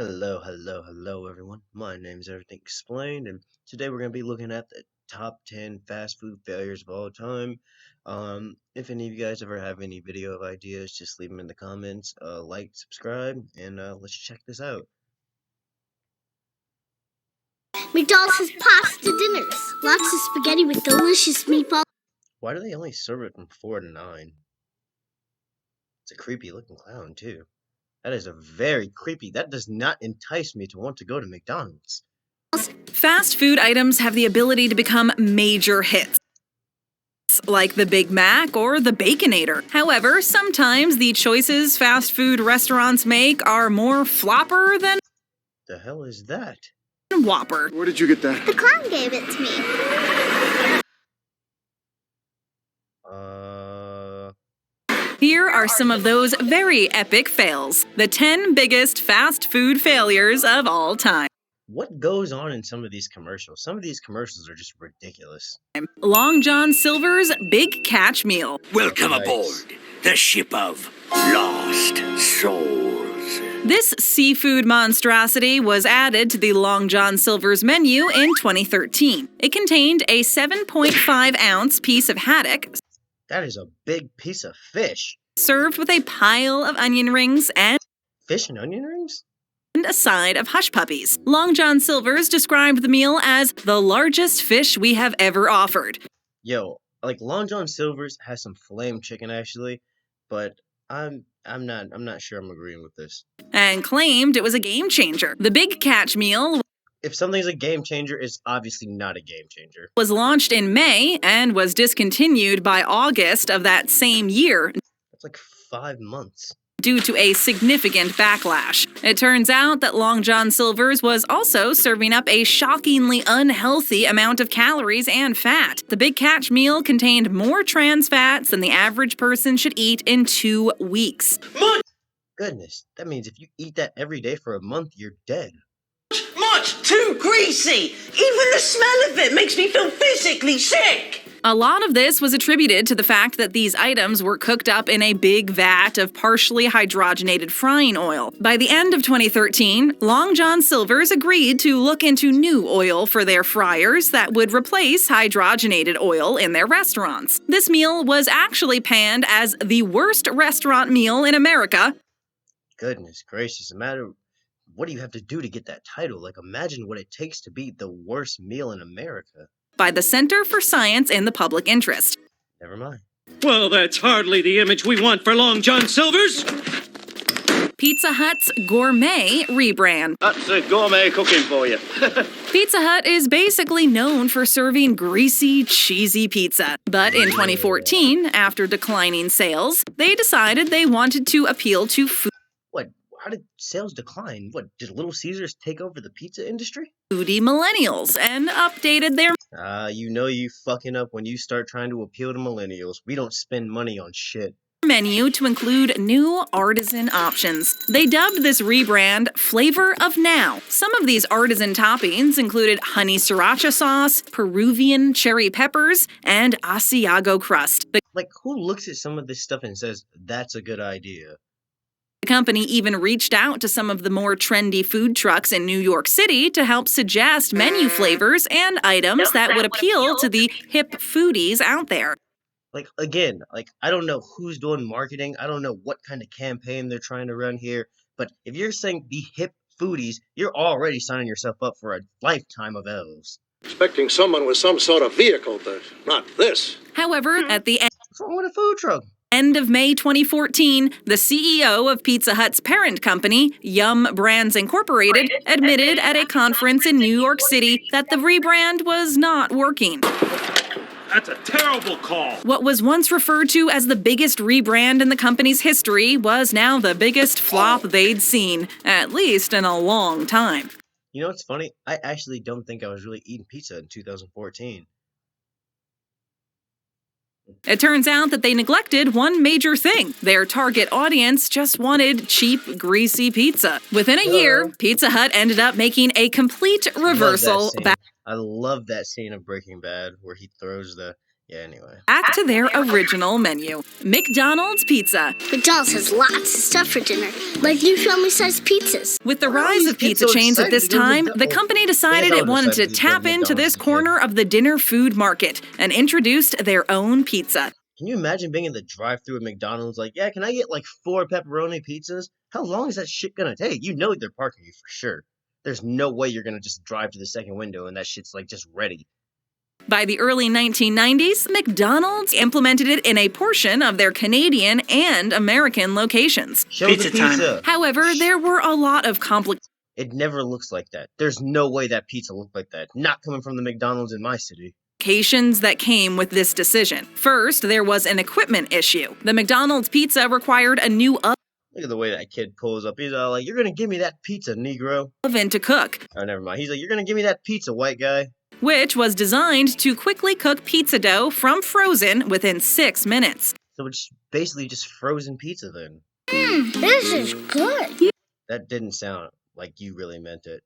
Hello, everyone. My name is Everything Explained, and today we're going to be looking at the top 10 fast food failures of all time. If any of you guys ever have any video ideas, just leave them in the comments. Like, subscribe, and let's check this out. McDonald's has pasta dinners. Lots of spaghetti with delicious meatballs. Why do they only serve it from 4 to 9? It's a creepy looking clown, too. That is a very creepy. That does not entice me to want to go to McDonald's. Fast food items have the ability to become major hits, like the Big Mac or the Baconator. However, sometimes the choices fast food restaurants make are more flopper than The hell is that? Whopper. Where did you get that? The clown gave it to me. Here are some of those very epic fails. The 10 biggest fast food failures of all time. What goes on in some of these commercials? Some of these commercials are just ridiculous. Long John Silver's Big Catch Meal. Welcome Nice. aboard the ship of lost souls. This seafood monstrosity was added to the Long John Silver's menu in 2013. It contained a 7.5-ounce piece of haddock, That is a big piece of fish. served with a pile of onion rings and Fish and onion rings? a side of hush puppies. Long John Silver's described the meal as the largest fish we have ever offered. Yo, like Long John Silver's has some flame chicken actually, but I'm not sure I'm agreeing with this. And claimed it was a game changer. The Big Catch Meal If something's a game changer, it's obviously not a game changer. was launched in May and was discontinued by August of that same year That's like 5 months. due to a significant backlash. It turns out that Long John Silver's was also serving up a shockingly unhealthy amount of calories and fat. The Big Catch Meal contained more trans fats than the average person should eat in 2 weeks. Goodness, that means if you eat that every day for a month, you're dead. Much too greasy. Even the smell of it makes me feel physically sick. A lot of this was attributed to the fact that these items were cooked up in a big vat of partially hydrogenated frying oil. By the end of 2013, Long John Silver's agreed to look into new oil for their fryers that would replace hydrogenated oil in their restaurants. This meal was actually panned as the worst restaurant meal in America. Goodness gracious, what do you have to do to get that title? Like, imagine what it takes to be the worst meal in America. By the Center for Science in the Public Interest. Never mind. Well, that's hardly the image we want for Long John Silver's. Pizza Hut's gourmet rebrand. That's gourmet cooking for you. Pizza Hut is basically known for serving greasy, cheesy pizza. But in 2014, after declining sales, they decided they wanted to appeal to What? How did sales decline? What, did Little Caesars take over the pizza industry? foodie millennials and updated their You know you fucking up when you start trying to appeal to millennials. We don't spend money on shit. menu to include new artisan options. They dubbed this rebrand Flavor of Now. Some of these artisan toppings included honey sriracha sauce, Peruvian cherry peppers, and Asiago crust. Like, who looks at some of this stuff and says, that's a good idea? The company even reached out to some of the more trendy food trucks in New York City to help suggest menu flavors and items that would appeal to the hip foodies out there. Like, again, I don't know who's doing marketing. I don't know what kind of campaign they're trying to run here. But if you're saying the hip foodies, you're already signing yourself up for a lifetime of L's. Expecting someone with some sort of vehicle, but not this. However, at the What's wrong with a food truck? end of May 2014, the CEO of Pizza Hut's parent company, Yum Brands Incorporated, admitted at a conference in New York City that the rebrand was not working. That's a terrible call. What was once referred to as the biggest rebrand in the company's history was now the biggest flop they'd seen, at least in a long time. You know what's funny? I actually don't think I was really eating pizza in 2014. It turns out that they neglected one major thing. Their target audience just wanted cheap, greasy pizza. Within a year, Pizza Hut ended up making a complete reversal back. I love that scene of Breaking Bad where he throws the Yeah, anyway. Back to their original menu. McDonald's pizza. McDonald's has lots of stuff for dinner, like new family-sized pizzas. With the Why are rise these of kids pizza so chains at excited this to go to time, the McDonald's? company decided I it was wanted to excited to go to tap into McDonald's this as a kid. corner of the dinner food market and introduced their own pizza. Can you imagine being in the drive-thru at McDonald's like, yeah, can I get like 4 pepperoni pizzas? How long is that shit gonna take? You know they're parking you for sure. There's no way you're gonna just drive to the second window and that shit's like just ready. By the early 1990s, McDonald's implemented it in a portion of their Canadian and American locations. Show Pizza the time. pizza. However, there were a lot of complications. It never looks like that. There's no way that pizza looked like that. Not coming from the McDonald's in my city. That came with this decision. First, there was an equipment issue. The McDonald's pizza required a new Look at the way that kid pulls up. He's all like, you're gonna give me that pizza, Negro. oven to cook, Oh, never mind. He's like, you're gonna give me that pizza, white guy. which was designed to quickly cook pizza dough from frozen within 6 minutes. So it's basically just frozen pizza then. This is good. That didn't sound like you really meant it.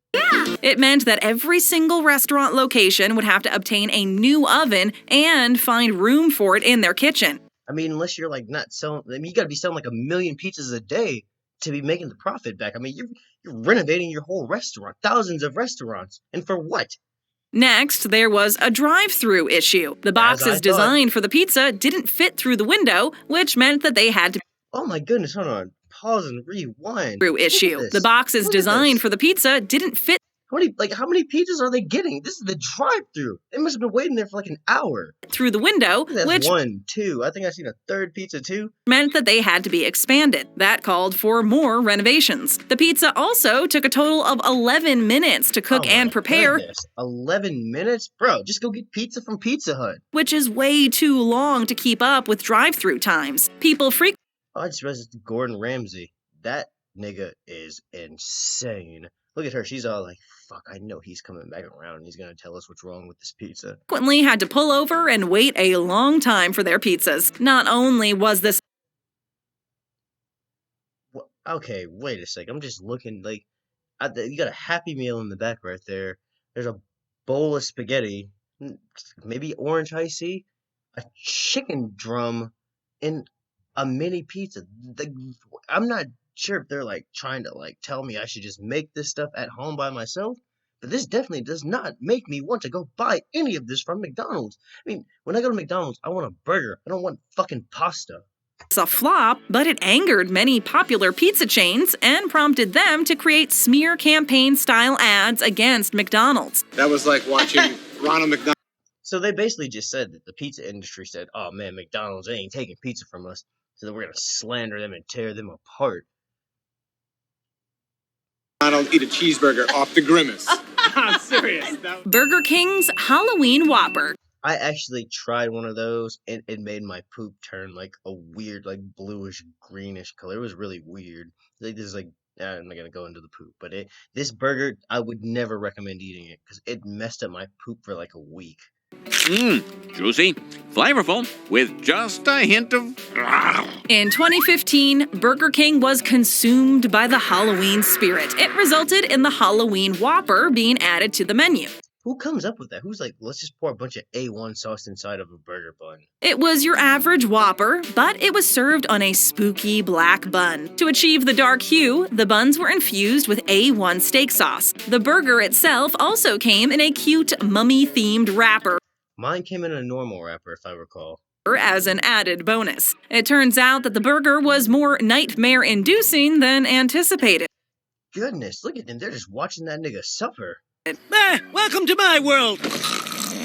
It meant that every single restaurant location would have to obtain a new oven and find room for it in their kitchen. I mean, unless you're like not selling, I mean, you gotta be selling like 1,000,000 pizzas a day to be making the profit back. I mean, you're renovating your whole restaurant, thousands of restaurants, and for what? Next, there was a drive-through issue. The As I boxes thought. designed for the pizza didn't fit through the window, which meant that they had to Oh my goodness, hold on, pause and rewind. through Look at issue. this. The boxes Look at designed this. for the pizza didn't fit How many pizzas are they getting? This is the drive-through. They must have been waiting there for like an hour. through the window, That's which 1, 2. I think I've seen a third pizza too. meant that they had to be expanded. That called for more renovations. The pizza also took a total of 11 minutes to cook Oh and my prepare, goodness. 11 minutes? Bro, just go get pizza from Pizza Hut. which is way too long to keep up with drive-through times. People frequently Oh, I just realized it's Gordon Ramsay. That nigga is insane. Look at her. She's all like, fuck, I know he's coming back around and he's going to tell us what's wrong with this pizza. had to pull over and wait a long time for their pizzas. Not only was this Okay, wait a sec. I'm just looking like, you got a Happy Meal in the back right there. There's a bowl of spaghetti, maybe orange iced tea, a chicken drum, and a mini pizza. I'm not sure if they're like trying to like tell me I should just make this stuff at home by myself, but this definitely does not make me want to go buy any of this from McDonald's. I mean, when I go to McDonald's, I want a burger. I don't want fucking pasta. a flop, but it angered many popular pizza chains and prompted them to create smear campaign-style ads against McDonald's. That was like watching Ronald McDonald. So they basically just said that the pizza industry said, oh man, McDonald's, they ain't taking pizza from us. So we're going to slander them and tear them apart. Eat a cheeseburger off the grimace. I'm serious. Burger King's Halloween Whopper. I actually tried one of those and it made my poop turn like a weird, like bluish, greenish color. It was really weird. Like this is like, I'm not going to go into the poop, but this burger, I would never recommend eating it because it messed up my poop for like a week. Juicy, flavorful, with just a hint of... In 2015, Burger King was consumed by the Halloween spirit. It resulted in the Halloween Whopper being added to the menu. Who comes up with that? Who's like, let's just pour a bunch of A1 sauce inside of a burger bun? It was your average Whopper, but it was served on a spooky black bun. To achieve the dark hue, the buns were infused with A1 steak sauce. The burger itself also came in a cute mummy-themed wrapper Mine came in a normal wrapper, if I recall. as an added bonus. It turns out that the burger was more nightmare-inducing than anticipated. Goodness, look at them. They're just watching that nigga suffer. Welcome to my world.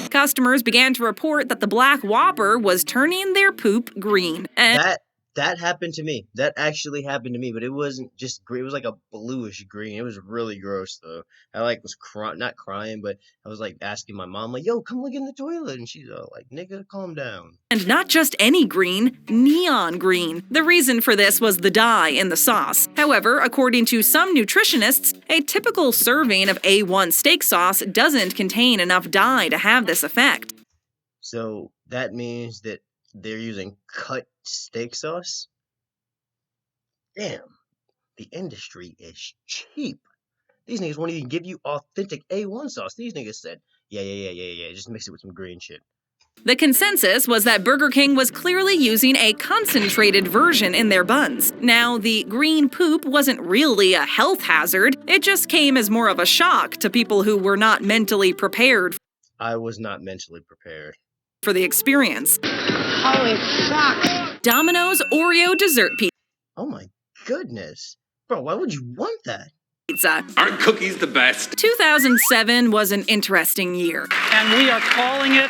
Customers began to report that the Black Whopper was turning their poop green. And That happened to me. That actually happened to me, but it wasn't just green. It was like a bluish green. It was really gross though. I like was not crying, but I was like asking my mom, like, "Yo, come look in the toilet," and she's all like, "Nigga, calm down." not just any green, neon green. The reason for this was the dye in the sauce. However, according to some nutritionists, a typical serving of A1 steak sauce doesn't contain enough dye to have this effect. So that means that they're using cut steak sauce? Damn, the industry is cheap. These niggas won't even give you authentic A1 sauce. These niggas said, yeah, just mix it with some green shit. The consensus was that Burger King was clearly using a concentrated version in their buns. Now, the green poop wasn't really a health hazard, it just came as more of a shock to people who were not mentally prepared I was not mentally prepared. for the experience. Holy fuck. Domino's Oreo dessert Oh my goodness. Bro, why would you want that? pizza. Aren't cookies the best? 2007 was an interesting year. And we are calling it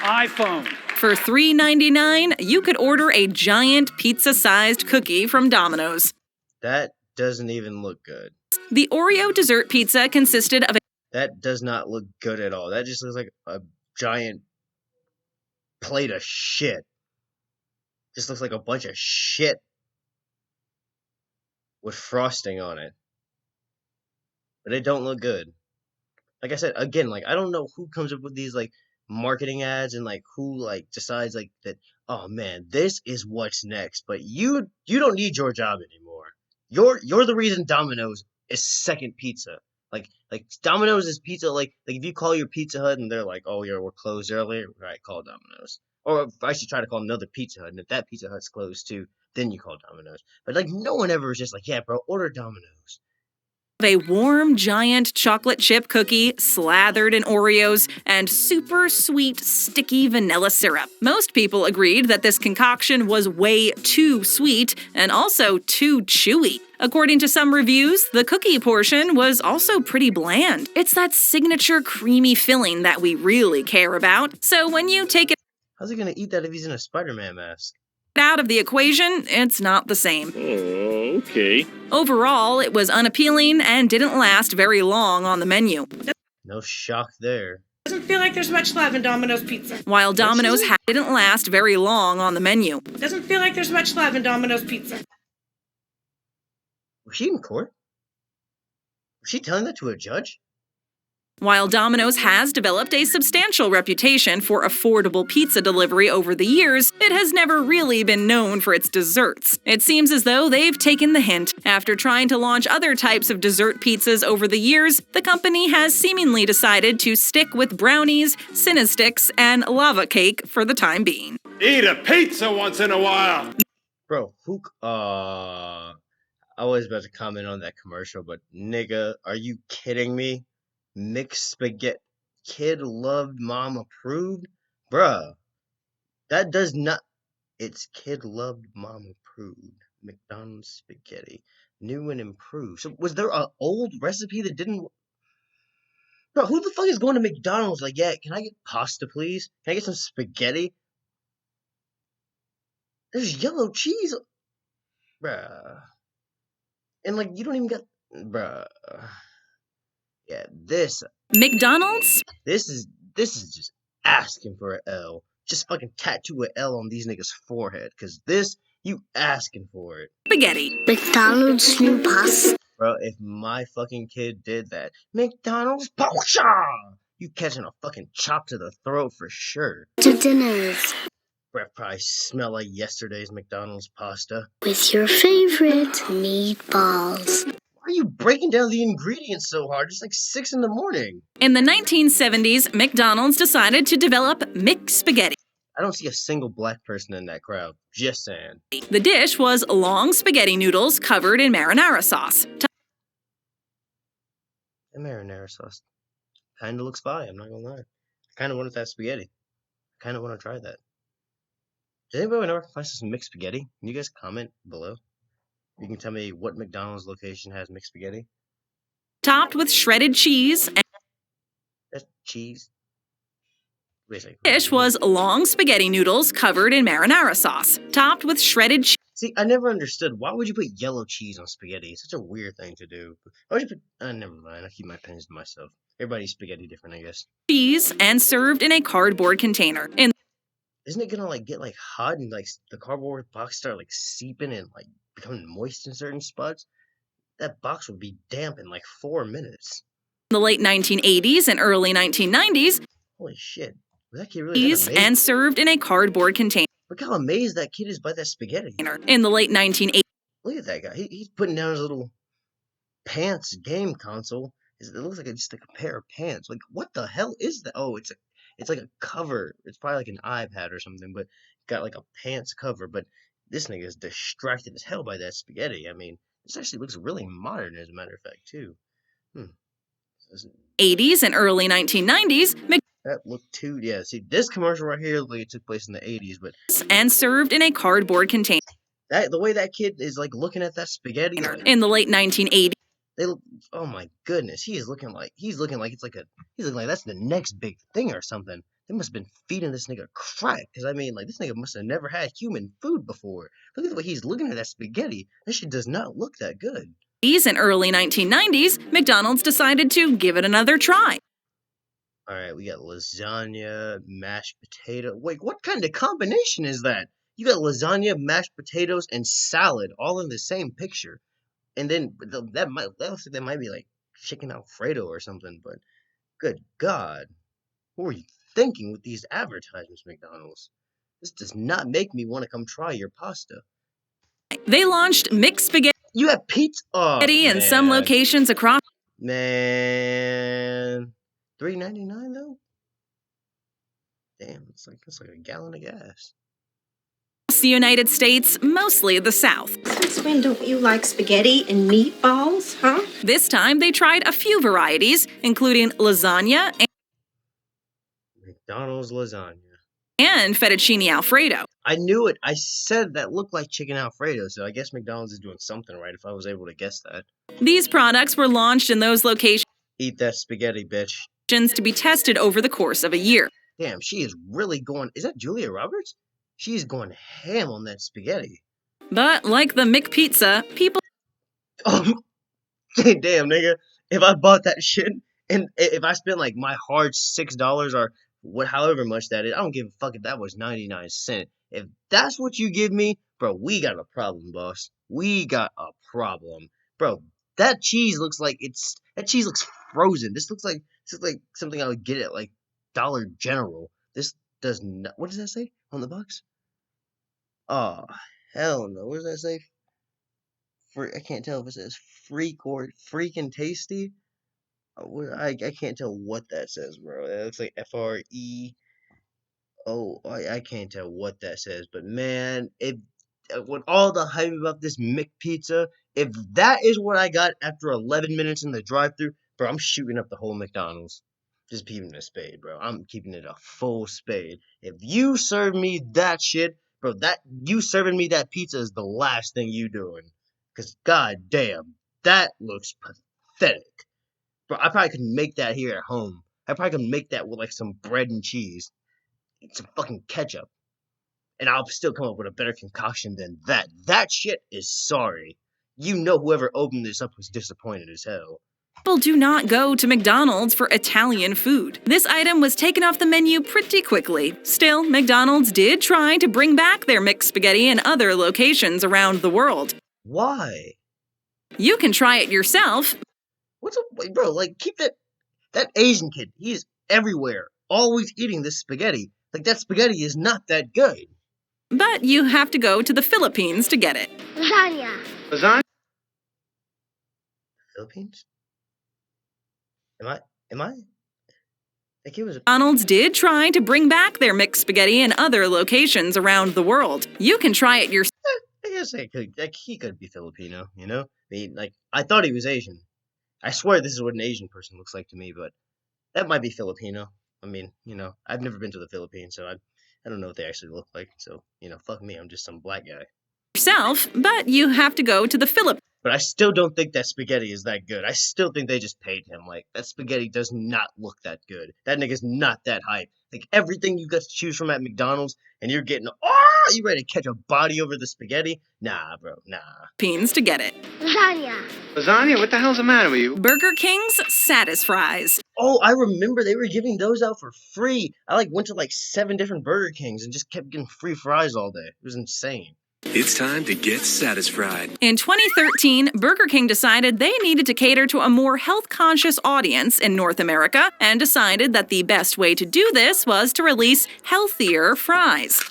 iPhone. For $3.99, you could order a giant pizza-sized cookie from Domino's. That doesn't even look good. The Oreo dessert pizza consisted of That does not look good at all. That just looks like a giant plate of shit. Just looks like a bunch of shit with frosting on it. But it don't look good. Like I said, again, like I don't know who comes up with these like marketing ads and like who like decides like that, oh man, this is what's next. But you don't need your job anymore. You're the reason Domino's is second pizza. Like Domino's is pizza. Like if you call your Pizza Hut and they're like, oh yeah, we're closed earlier, right? Call Domino's. Or if I should try to call another Pizza Hut, and if that Pizza Hut's closed too, then you call Domino's. But like no one ever is just like, yeah, bro, order Domino's. a warm, giant chocolate chip cookie slathered in Oreos and super sweet, sticky vanilla syrup. Most people agreed that this concoction was way too sweet and also too chewy. According to some reviews, the cookie portion was also pretty bland. It's that signature creamy filling that we really care about. So when you take it How's he gonna eat that if he's in a Spider-Man mask? out of the equation, it's not the same. Oh, okay. Overall, it was unappealing and didn't last very long on the menu. No shock there. Doesn't feel like there's much love in Domino's pizza. While Domino's didn't last very long on the menu. Doesn't feel like there's much love in Domino's pizza. Was she in court? Was she telling that to a judge? While Domino's has developed a substantial reputation for affordable pizza delivery over the years, it has never really been known for its desserts. It seems as though they've taken the hint. After trying to launch other types of dessert pizzas over the years, the company has seemingly decided to stick with brownies, Cinnasticks, and lava cake for the time being. Eat a pizza once in a while. Bro, I was about to comment on that commercial, but nigga, are you kidding me? Mixed spaghetti, kid loved, mom approved? Bruh, that does not, it's kid loved, mom approved. McDonald's spaghetti, new and improved. So was there an old recipe that didn't, bro, who the fuck is going to McDonald's like, yeah, can I get pasta please? Can I get some spaghetti? There's yellow cheese. Bruh. And like, you don't even got, bruh. Yeah, McDonald's? this is just asking for an L. Just fucking tattoo an L on these niggas' forehead, cause this, you asking for it. Spaghetti. McDonald's new pasta. Bro, if my fucking kid did that, McDonald's pasta! You catching a fucking chop to the throat for sure. To dinners. Breath probably smell like yesterday's McDonald's pasta. With your favorite meatballs. Why are you breaking down the ingredients so hard? It's like 6 in the morning. In the 1970s, McDonald's decided to develop mixed spaghetti. I don't see a single black person in that crowd. Just saying. The dish was long spaghetti noodles covered in marinara sauce. That marinara sauce kind of looks fire, I'm not gonna lie. I kind of wanted that spaghetti. I kind of want to try that. Does anybody ever find some mixed spaghetti? Can you guys comment below? You can tell me what McDonald's location has mixed spaghetti. Topped with shredded cheese, and That's cheese. Wait a second. the dish was long spaghetti noodles covered in marinara sauce. Topped with shredded See, I never understood. Why would you put yellow cheese on spaghetti? It's such a weird thing to do. Why would you put... never mind. I keep my opinions to myself. Everybody's spaghetti different, I guess. cheese and served in a cardboard container. Isn't it gonna, like, get, like, hot and, like, the cardboard box start, like, seeping and, like, becoming moist in certain spots? That box would be damp in, like, 4 minutes. In the late 1980s and early 1990s, Holy shit. Was that kid really that cheese amazed? and served in a cardboard container. Look how amazed that kid is by that spaghetti. In the late 1980s, Look at that guy. He's putting down his little pants game console. It looks like just like a pair of pants. Like, what the hell is that? Oh, It's like a cover. It's probably like an iPad or something, but got like a pants cover. But this nigga is distracted as hell by that spaghetti. I mean, this actually looks really modern, as a matter of fact, too. Hmm. 80s and early 1990s, That looked too. Yeah, see, this commercial right here, like it took place in the 80s, but and served in a cardboard container. the way that kid is like looking at that spaghetti, like, In the late 1980s, they look. Oh my goodness, he's looking like he's looking like that's the next big thing or something. They must have been feeding this nigga crack, because I mean, like, this nigga must have never had human food before. Look at the way he's looking at that spaghetti. That shit does not look that good. and early 1990s, McDonald's decided to give it another try. All right, we got lasagna, mashed potato. Wait, what kind of combination is that? You got lasagna, mashed potatoes, and salad all in the same picture. And then that looks like that might be like chicken Alfredo or something. But good God, what were you thinking with these advertisements, McDonald's? This does not make me want to come try your pasta. They launched mixed spaghetti You have pizza. Oh, in some locations across man, $3.99 though. Damn, it's like a gallon of gas. the United States, mostly the South. Since when don't you like spaghetti and meatballs, huh? This time, they tried a few varieties, including lasagna McDonald's lasagna. and fettuccine Alfredo. I knew it. I said that looked like chicken Alfredo, so I guess McDonald's is doing something right if I was able to guess that. These products were launched in those locations Eat that spaghetti, bitch. to be tested over the course of a year. Damn, she is really going. Is that Julia Roberts? She's going ham on that spaghetti. But like the McPizza, people Oh, damn, nigga. If I bought that shit and if I spent like my hard $6 or however much that is, I don't give a fuck if that was 99 cents. If that's what you give me, bro, we got a problem, boss. We got a problem, bro. That cheese looks frozen. This looks like something I would get at like Dollar General. This does not. What does that say on the box? Oh, hell no. What does that say? I can't tell if it says freak or freaking tasty. I can't tell what that says, bro. It looks like FRE. Oh, I can't tell what that says, but man, with all the hype about this McPizza, if that is what I got after 11 minutes in the drive-thru, bro, I'm shooting up the whole McDonald's. Just keeping it a spade, bro. I'm keeping it a full spade. If you serve me that shit, bro, you serving me that pizza is the last thing you doing. Cause goddamn, that looks pathetic. Bro, I probably could make that here at home. I probably could make that with like some bread and cheese. Some fucking ketchup. And I'll still come up with a better concoction than that. That shit is sorry. You know whoever opened this up was disappointed as hell. People do not go to McDonald's for Italian food. This item was taken off the menu pretty quickly. Still, McDonald's did try to bring back their mixed spaghetti in other locations around the world. Why? You can try it yourself. What's up, bro? Like, keep that Asian kid. He's everywhere, always eating this spaghetti. Like, that spaghetti is not that good. But you have to go to the Philippines to get it. Lasagna. Lasagna? Philippines? Am I? Like, it was. McDonald's did try to bring back their mixed spaghetti in other locations around the world. You can try it yourself. I guess he could be Filipino, you know? I mean, like, I thought he was Asian. I swear this is what an Asian person looks like to me, but that might be Filipino. I mean, you know, I've never been to the Philippines, so I don't know what they actually look like. So, you know, fuck me, I'm just some black guy. But you have to go to the Philippines. But I still don't think that spaghetti is that good. I still think they just paid him. Like, that spaghetti does not look that good. That nigga's not that hype. Like, everything you got to choose from at McDonald's, and you're getting, you ready to catch a body over the spaghetti? Nah, bro, nah. To get it. Lasagna. Lasagna? What the hell's the matter with you? Burger King's Satis Fries. Oh, I remember they were giving those out for free. I, like, went to, like, 7 different Burger Kings and just kept getting free fries all day. It was insane. It's time to get satisfied. In 2013, Burger King decided they needed to cater to a more health-conscious audience in North America and decided that the best way to do this was to release healthier fries.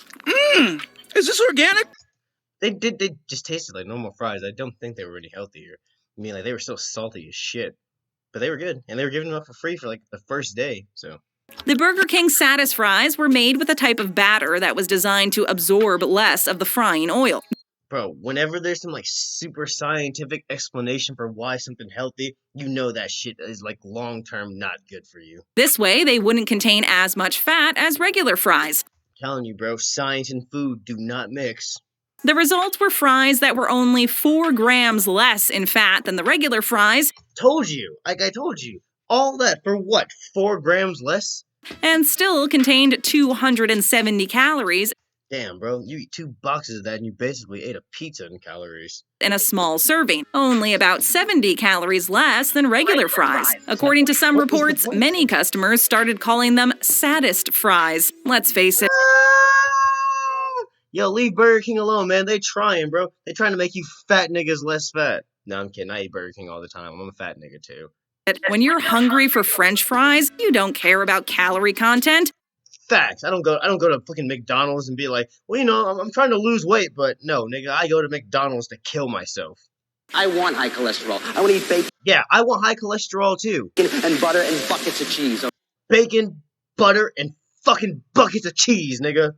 Is this organic? They just tasted like normal fries. I don't think they were any healthier. I mean, like, they were still salty as shit. But they were good. And they were giving them up for free for, like, the first day. So, The Burger King Satis fries were made with a type of batter that was designed to absorb less of the frying oil. Bro, whenever there's some like super scientific explanation for why something healthy, you know that shit is like long term not good for you. This way, they wouldn't contain as much fat as regular fries. Telling you, bro, science and food do not mix. The results were fries that were only 4 grams less in fat than the regular fries. Told you, like I told you. All that for what, 4 grams less? And still contained 270 calories. Damn, bro, you eat 2 boxes of that and you basically ate a pizza in calories. In a small serving, only about 70 calories less than regular fries. According to some reports, many customers started calling them saddest fries. Let's face it. Yo, leave Burger King alone, man. They trying, bro. They trying to make you fat niggas less fat. No, I'm kidding. I eat Burger King all the time. I'm a fat nigga, too. When you're hungry for French fries, you don't care about calorie content. Facts. I don't go to fucking McDonald's and be like, well, you know, I'm trying to lose weight, but no, nigga, I go to McDonald's to kill myself. I want high cholesterol. I want to eat bacon Yeah, I want high cholesterol, too. and butter and buckets of cheese. Bacon, butter, and fucking buckets of cheese, nigga.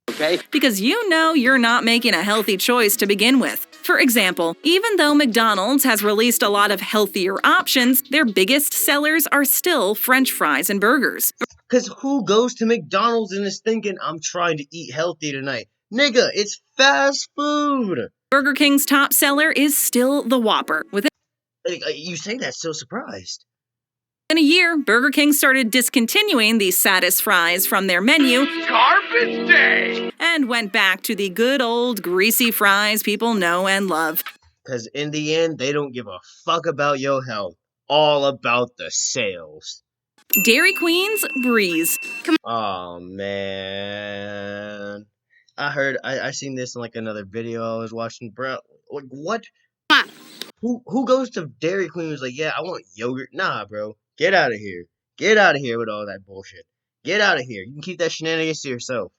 Okay? Because you know you're not making a healthy choice to begin with. For example, even though McDonald's has released a lot of healthier options, their biggest sellers are still French fries and burgers. Because who goes to McDonald's and is thinking, I'm trying to eat healthy tonight? Nigga, it's fast food. Burger King's top seller is still the Whopper. Within You say that so surprised. a year, Burger King started discontinuing these Satis fries from their menu. Garbage day! And went back to the good old greasy fries people know and love. Because in the end, they don't give a fuck about your health. All about the sales. Dairy Queen's Breeze. Oh, man. I seen this in like another video I was watching, bro. Like, what? Come on. Who goes to Dairy Queen and was like, yeah, I want yogurt? Nah, bro. Get out of here. Get out of here with all that bullshit. Get out of here. You can keep that shenanigans to yourself.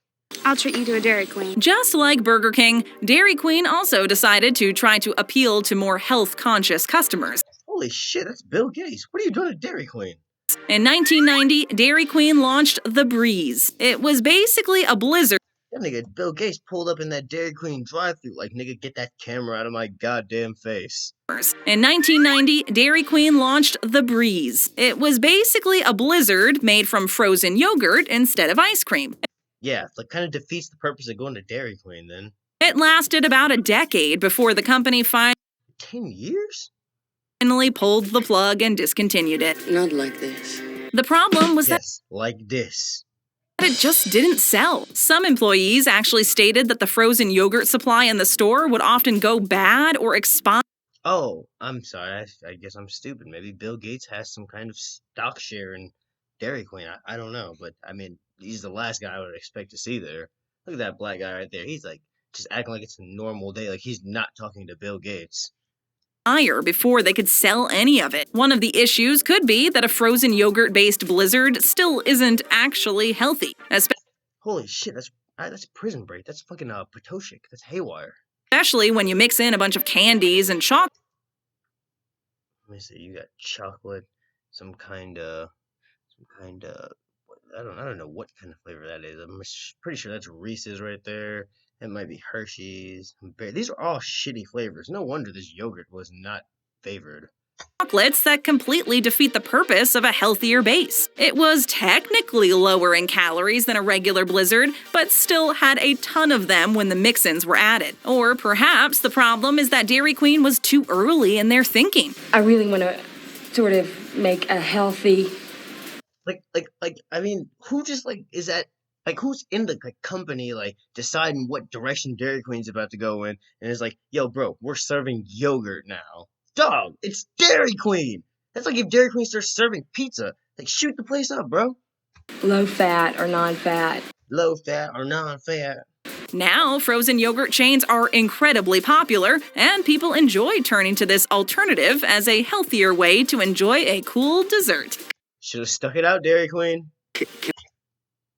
I'll treat you to a Dairy Queen. Just like Burger King, Dairy Queen also decided to try to appeal to more health-conscious customers. Holy shit, that's Bill Gates. What are you doing at Dairy Queen? In 1990, Dairy Queen launched the Breeze. It was basically a blizzard. That nigga Bill Gates pulled up in that Dairy Queen drive-thru like, nigga, get that camera out of my goddamn face. In 1990, Dairy Queen launched the Breeze. It was basically a blizzard made from frozen yogurt instead of ice cream. Yeah, that kind of defeats the purpose of going to Dairy Queen then. It lasted about a decade before the company 10 years? finally pulled the plug and discontinued it. Not like this. The problem was that Yes, like this. it just didn't sell. Some employees actually stated that the frozen yogurt supply in the store would often go bad or expire. Oh, I'm sorry. I guess I'm stupid. Maybe Bill Gates has some kind of stock share in Dairy Queen. I don't know, but I mean, he's the last guy I would expect to see there. Look at that black guy right there. He's like just acting like it's a normal day, like he's not talking to Bill Gates. Before they could sell any of it. One of the issues could be that a frozen yogurt-based blizzard still isn't actually healthy, Holy shit, that's Prison Break. That's fucking Potoshik. That's haywire. especially when you mix in a bunch of candies and chocolate. Let me see. You got chocolate, some kind of, I don't know what kind of flavor that is. I'm pretty sure that's Reese's right there. It might be Hershey's. These are all shitty flavors. No wonder this yogurt was not favored. Chocolates that completely defeat the purpose of a healthier base. It was technically lower in calories than a regular blizzard, but still had a ton of them when the mix-ins were added. Or perhaps the problem is that Dairy Queen was too early in their thinking. I really want to sort of make a healthy... I mean, who just, is that, who's in the company, deciding what direction Dairy Queen's about to go in, and is like, yo, bro, we're serving yogurt now. Dog, it's Dairy Queen! That's like if Dairy Queen starts serving pizza. Shoot the place up, bro. low fat or non-fat. Low fat or non-fat. Now, frozen yogurt chains are incredibly popular, and people enjoy turning to this alternative as a healthier way to enjoy a cool dessert. Should have stuck it out, Dairy Queen.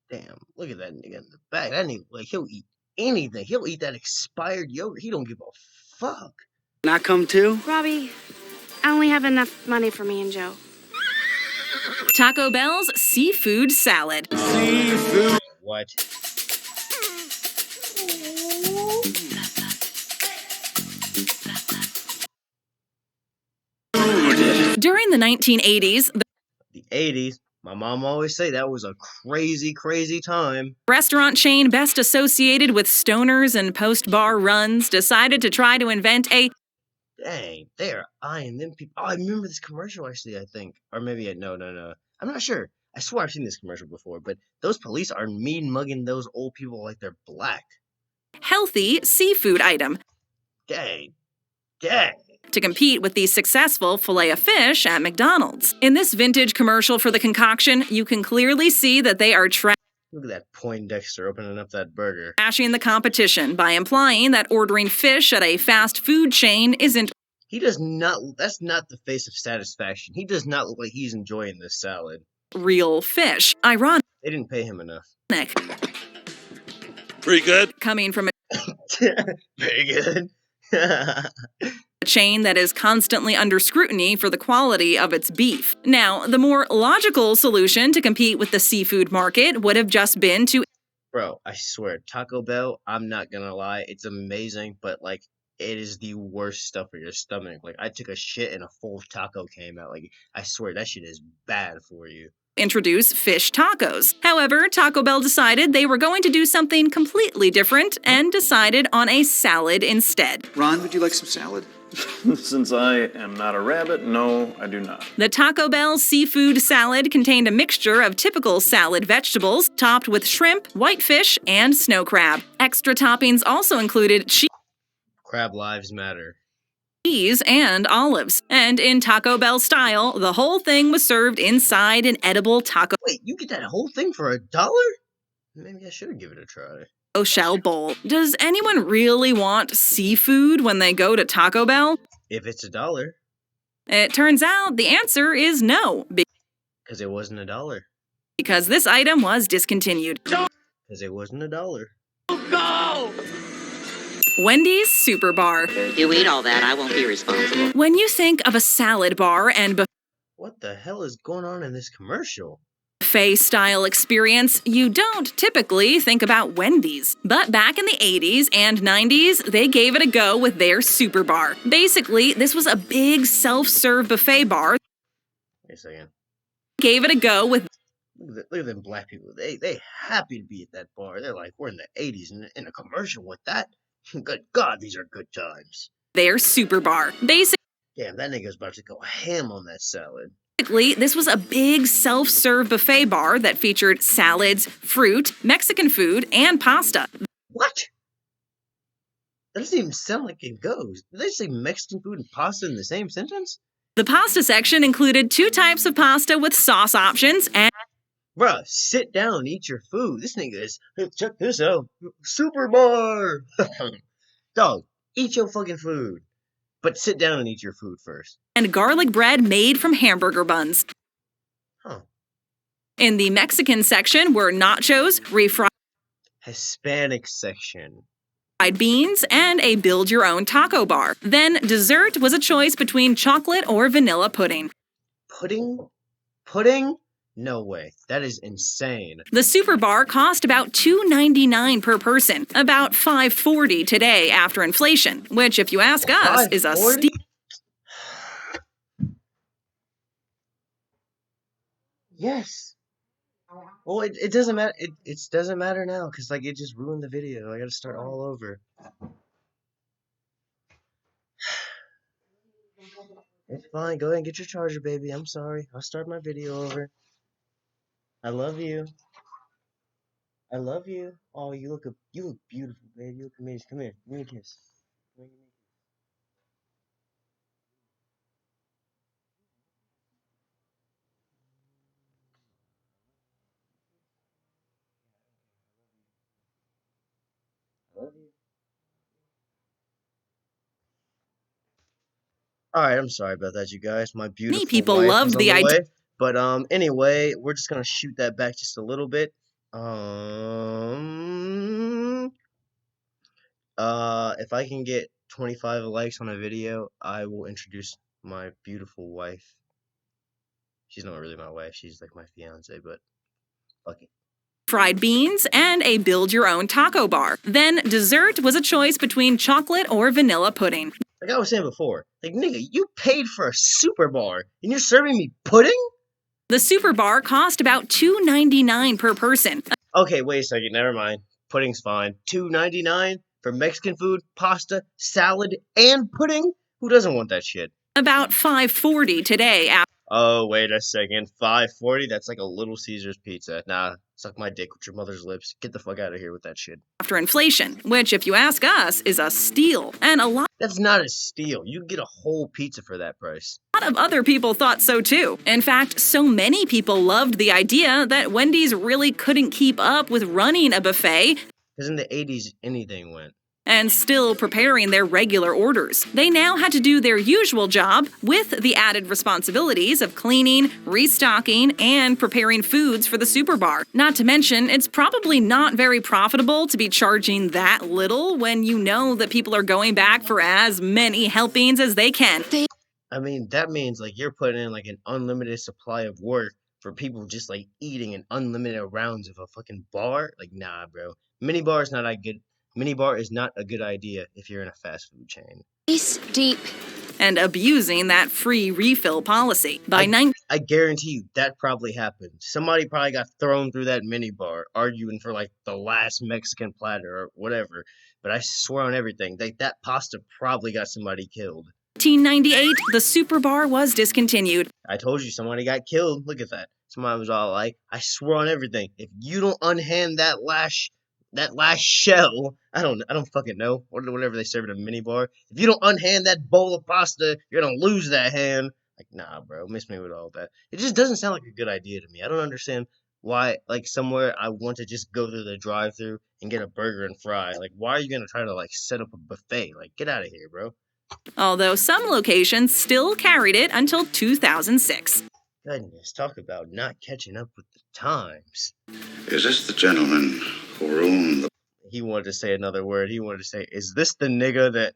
Damn, look at that nigga in the back. That nigga, he'll eat anything. He'll eat that expired yogurt. He don't give a fuck. Can I come too? Robbie, I only have enough money for me and Joe. Taco Bell's seafood salad. Seafood. What? During the 1980s, The 80s. My mom always say that was a crazy, crazy time. Restaurant chain best associated with stoners and post-bar runs decided to try to invent a Dang, they are eyeing them people. Oh, I remember this commercial actually, I think. Or maybe, no. I'm not sure. I swear I've seen this commercial before, but those police are mean mugging those old people like they're black. healthy seafood item Dang. to compete with the successful Filet-O-Fish at McDonald's. In this vintage commercial for the concoction, you can clearly see that they are Look at that Poindexter opening up that burger. trashing the competition by implying that ordering fish at a fast food chain isn't He does not, that's not the face of satisfaction. He does not look like he's enjoying this salad. real fish. Ironic. They didn't pay him enough. Pretty good. Coming from Very good. a chain that is constantly under scrutiny for the quality of its beef. Now, the more logical solution to compete with the seafood market would have just been to Bro, I swear, Taco Bell, I'm not gonna lie, it's amazing, but like, it is the worst stuff for your stomach. Like, I took a shit and a full taco came out. Like, I swear, that shit is bad for you. introduce fish tacos. However, Taco Bell decided they were going to do something completely different and decided on a salad instead. Ron, would you like some salad? Since I am not a rabbit, no, I do not. The Taco Bell seafood salad contained a mixture of typical salad vegetables, topped with shrimp, whitefish, and snow crab. Extra toppings also included Crab lives matter. cheese and olives. And in Taco Bell style, the whole thing was served inside an edible taco Wait, you get that whole thing for $1? Maybe I should give it a try. shell bowl. Does anyone really want seafood when they go to Taco Bell? If it's $1. It turns out the answer is no, Because it wasn't $1. because this item was discontinued. Because it wasn't $1. Go! Wendy's Super Bar. You eat all that, I won't be responsible. When you think of a salad bar and What the hell is going on in this commercial? buffet-style experience, you don't typically think about Wendy's. But back in the 80s and 90s, they gave it a go with their Super Bar. Basically, this was a big self-serve buffet bar. Wait a second. Gave it a go with Look at them black people. They happy to be at that bar. They're like, we're in the 80s and in a commercial with that. Good God, these are good times. their Super Bar. Damn, that nigga's about to go ham on that salad. Basically, this was a big self-serve buffet bar that featured salads, fruit, Mexican food, and pasta. What? That doesn't even sound like it goes. Did they say Mexican food and pasta in the same sentence? The pasta section included 2 types of pasta with sauce options and Bruh, sit down and eat your food. This nigga is, hey, check this out. Super bar! Dog, eat your fucking food. But sit down and eat your food first. garlic bread made from hamburger buns. Huh. In the Mexican section were nachos, refried Hispanic section. beans, and a build-your-own taco bar. Then dessert was a choice between chocolate or vanilla pudding. Pudding? Pudding? No way. That is insane. The Super Bar cost about $2.99 per person, about $5.40 today after inflation, which, if you ask us, is a steep. Yes. Well, it doesn't matter. It doesn't matter now because like it just ruined the video. I got to start all over. It's fine. Go ahead and get your charger, baby. I'm sorry. I'll start my video over. I love you. I love you. Oh, you look beautiful, baby. You look amazing. Come here. Give me a kiss. Come here, give me a kiss. I love you. Alright, I'm sorry about that, you guys. My beautiful Many people wife loved is on the idea. way. But anyway, we're just gonna shoot that back just a little bit. If I can get 25 likes on a video, I will introduce my beautiful wife. She's not really my wife. She's like my fiance, but fuck it. Fried beans, and a build-your-own taco bar. Then dessert was a choice between chocolate or vanilla pudding. Like I was saying before, like nigga, you paid for a super bar and you're serving me pudding? The super bar cost about $2.99 per person. Okay, wait a second, never mind. Pudding's fine. $2.99 for Mexican food, pasta, salad, and pudding? Who doesn't want that shit? About $5.40 today. Oh, wait a second. $5.40? That's like a Little Caesars pizza. Nah, suck my dick with your mother's lips. Get the fuck out of here with that shit. After inflation, which, if you ask us, is a steal. And a lot That's not a steal. You can get a whole pizza for that price. of other people thought so too. In fact, so many people loved the idea that Wendy's really couldn't keep up with running a buffet. Because in the 80s, anything went. And still preparing their regular orders. They now had to do their usual job with the added responsibilities of cleaning, restocking, and preparing foods for the super bar. Not to mention, it's probably not very profitable to be charging that little when you know that people are going back for as many helpings as they can. I mean, that means like you're putting in like an unlimited supply of work for people just like eating an unlimited rounds of a fucking bar. Like, nah, bro. Minibar is not that good. Minibar is not a good idea if you're in a fast food chain. Deep. And abusing that free refill policy. I guarantee you that probably happened. Somebody probably got thrown through that minibar arguing for like the last Mexican platter or whatever. But I swear on everything, that pasta probably got somebody killed. 1998, the super bar was discontinued. I told you somebody got killed. Look at that. Somebody was all like, I swear on everything, if you don't unhand that last shell, I don't fucking know, whatever they serve at a mini bar. If you don't unhand that bowl of pasta, you're gonna lose that hand. Like, nah, bro, miss me with all that. It just doesn't sound like a good idea to me. I don't understand why, like, somewhere I want to just go through the drive-thru and get a burger and fry. Like, why are you gonna try to, like, set up a buffet? Like, get out of here, bro. Although some locations still carried it until 2006. Goodness, talk about not catching up with the times. Is this the gentleman who ruined the... He wanted to say another word. He wanted to say, is this the nigga that...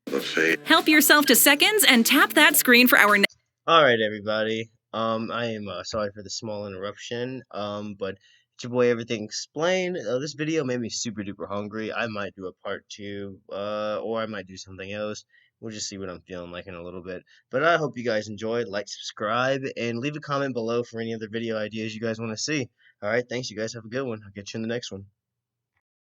buffet? Help yourself to seconds and tap that screen for our next... Alright, everybody. I am sorry for the small interruption. But it's your boy Everything Explained. This video made me super duper hungry. I might do a part 2, or I might do something else. We'll just see what I'm feeling like in a little bit. But I hope you guys enjoyed. Like, subscribe, and leave a comment below for any other video ideas you guys want to see. Alright, thanks. You guys have a good one. I'll get you in the next one.